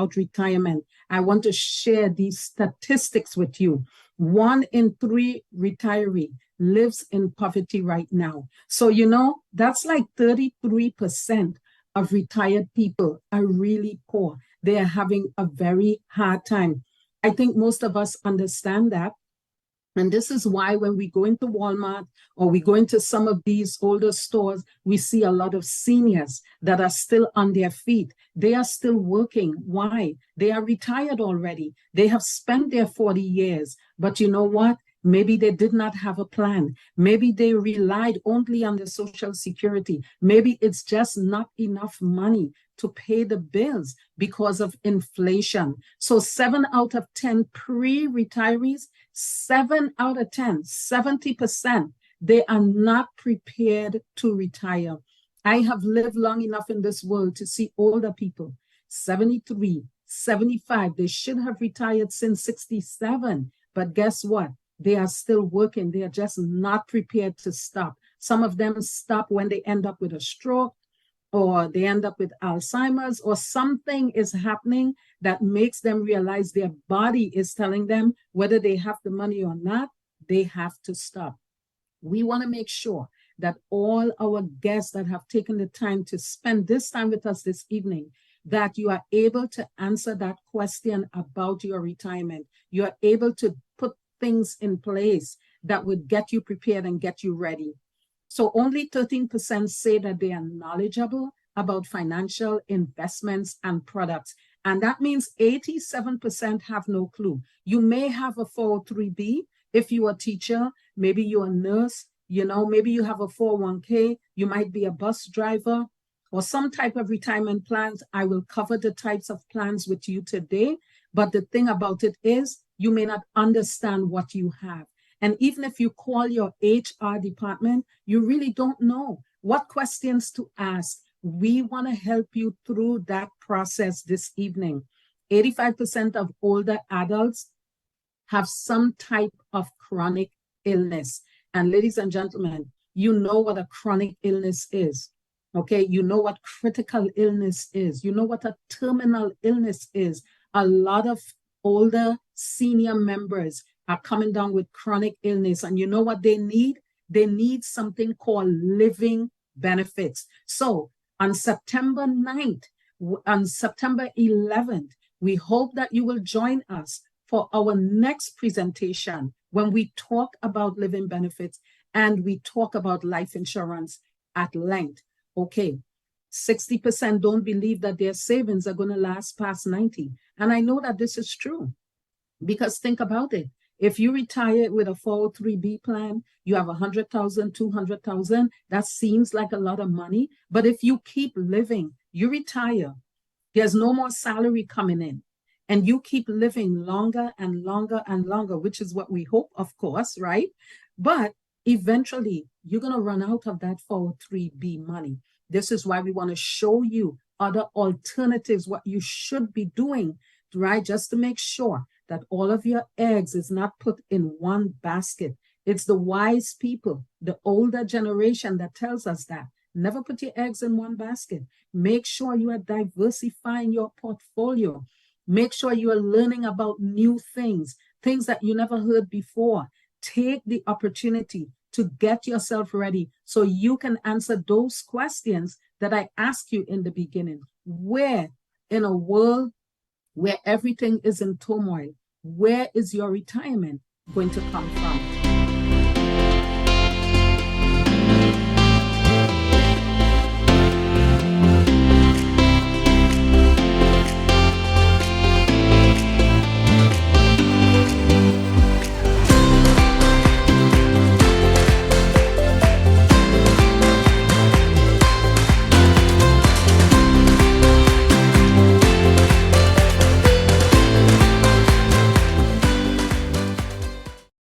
about retirement, I want to share these statistics with you. 1 in 3 retiree lives in poverty right now. So, that's like 33% of retired people are really poor. They are having a very hard time. I think most of us understand that. And this is why when we go into Walmart or we go into some of these older stores, we see a lot of seniors that are still on their feet. They are still working. Why? They are retired already. They have spent their 40 years. But you know what? Maybe they did not have a plan. Maybe they relied only on the Social Security. Maybe it's just not enough money to pay the bills because of inflation. So 7 out of 10 pre-retirees, 7 out of 10, 70%, they are not prepared to retire. I have lived long enough in this world to see older people, 73, 75, they should have retired since 67. But guess what? They are still working. They are just not prepared to stop. Some of them stop when they end up with a stroke, or they end up with Alzheimer's, or something is happening that makes them realize their body is telling them whether they have the money or not, they have to stop. We want to make sure that all our guests that have taken the time to spend this time with us this evening, that you are able to answer that question about your retirement. You are able to put things in place that would get you prepared and get you ready. So only 13% say that they are knowledgeable about financial investments and products. And that means 87% have no clue. You may have a 403B if you're a teacher, maybe you're a nurse, maybe you have a 401k, you might be a bus driver or some type of retirement plans. I will cover the types of plans with you today. But the thing about it is you may not understand what you have. And even if you call your HR department, you really don't know what questions to ask. We want to help you through that process this evening. 85% of older adults have some type of chronic illness. And ladies and gentlemen, you know what a chronic illness is. Okay, you know what critical illness is. You know what a terminal illness is. A lot of older senior members are coming down with chronic illness. And you know what they need? They need something called living benefits. So on September 9th, on September 11th, we hope that you will join us for our next presentation when we talk about living benefits and we talk about life insurance at length. Okay, 60% don't believe that their savings are going to last past 90. And I know that this is true because think about it. If you retire with a 403B plan, you have 100,000, 200,000, that seems like a lot of money. But if you keep living, you retire, there's no more salary coming in. And you keep living longer and longer and longer, which is what we hope, of course, right? But eventually, you're going to run out of that 403B money. This is why we want to show you other alternatives, what you should be doing, right? Just to make sure that all of your eggs is not put in one basket. It's the wise people, the older generation that tells us that. Never put your eggs in one basket. Make sure you are diversifying your portfolio. Make sure you are learning about new things, things that you never heard before. Take the opportunity to get yourself ready so you can answer those questions that I asked you in the beginning. Where in a world where everything is in turmoil, where is your retirement going to come from?